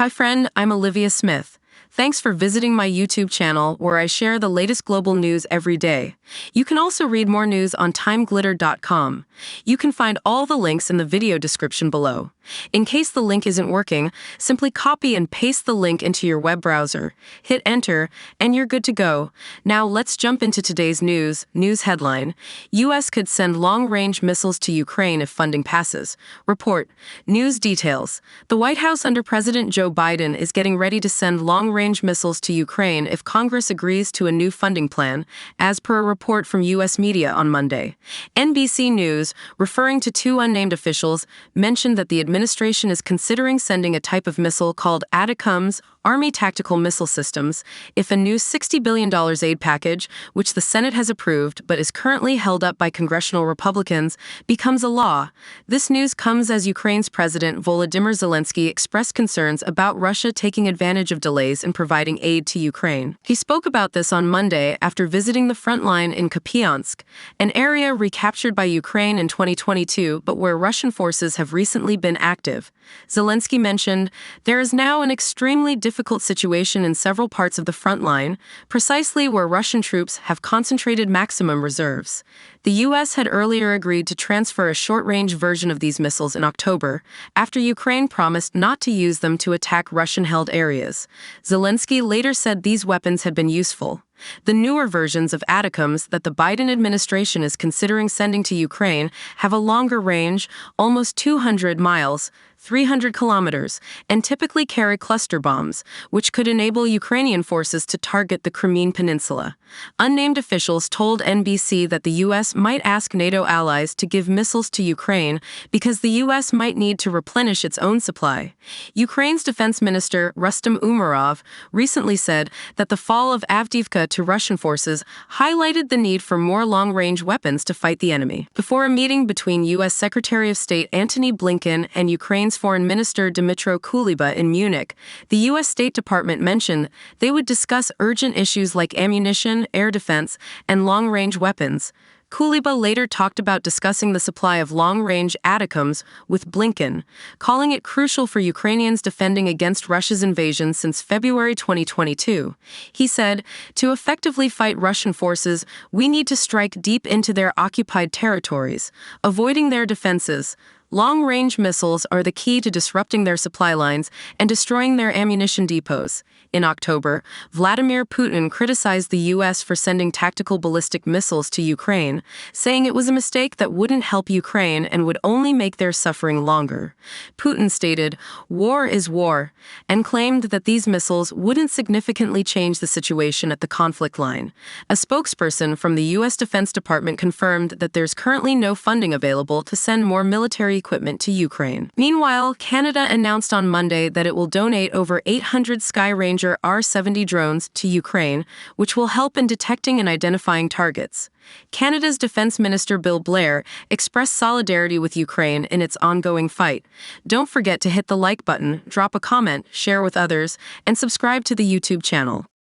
Hi friend, I'm Olivia Smith. Thanks for visiting my YouTube channel where I share the latest global news every day. You can also read more news on TimeGlitter.com. You can find all the links in the video description below. In case the link isn't working, simply copy and paste the link into your web browser, hit enter, and you're good to go. Now let's jump into today's news. News headline: U.S. could send long-range missiles to Ukraine if funding passes. Report. News details. The White House under President Joe Biden is getting ready to send long-range missiles to Ukraine if Congress agrees to a new funding plan, as per a report from U.S. media on Monday. NBC News, referring to two unnamed officials, mentioned that the administration is considering sending a type of missile called Atacms, Army Tactical Missile Systems, if a new $60 billion aid package, which the Senate has approved but is currently held up by congressional Republicans, becomes a law. This news comes as Ukraine's President Volodymyr Zelenskiy expressed concerns about Russia taking advantage of delays in providing aid to Ukraine. He spoke about this on Monday after visiting the frontline in Kupiansk, an area recaptured by Ukraine in 2022 but where Russian forces have recently been active. Zelensky mentioned, "There is now an extremely difficult situation in several parts of the front line, precisely where Russian troops have concentrated maximum reserves." The U.S. had earlier agreed to transfer a short-range version of these missiles in October, after Ukraine promised not to use them to attack Russian-held areas. Zelensky later said these weapons had been useful. The newer versions of Atacms that the Biden administration is considering sending to Ukraine have a longer range, almost 200 miles, 300 kilometers, and typically carry cluster bombs, which could enable Ukrainian forces to target the Crimean Peninsula. Unnamed officials told NBC that the U.S. might ask NATO allies to give missiles to Ukraine because the U.S. might need to replenish its own supply. Ukraine's defense minister, Rustem Umerov, recently said that the fall of Avdiivka to Russian forces highlighted the need for more long-range weapons to fight the enemy. Before a meeting between U.S. Secretary of State Antony Blinken and Ukraine's Foreign Minister Dmytro Kuleba in Munich, the U.S. State Department mentioned they would discuss urgent issues like ammunition, air defense, and long-range weapons. Kuleba later talked about discussing the supply of long-range Atacms with Blinken, calling it crucial for Ukrainians defending against Russia's invasion since February 2022. He said, "To effectively fight Russian forces, we need to strike deep into their occupied territories, avoiding their defenses. Long-range missiles are the key to disrupting their supply lines and destroying their ammunition depots." In October, Vladimir Putin criticized the U.S. for sending tactical ballistic missiles to Ukraine, saying it was a mistake that wouldn't help Ukraine and would only make their suffering longer. Putin stated, "War is war," and claimed that these missiles wouldn't significantly change the situation at the conflict line. A spokesperson from the U.S. Defense Department confirmed that there's currently no funding available to send more military equipment to Ukraine. Meanwhile, Canada announced on Monday that it will donate over 800 Skyranger R-70 drones to Ukraine, which will help in detecting and identifying targets. Canada's Defense Minister Bill Blair expressed solidarity with Ukraine in its ongoing fight. Don't forget to hit the like button, drop a comment, share with others, and subscribe to the YouTube channel.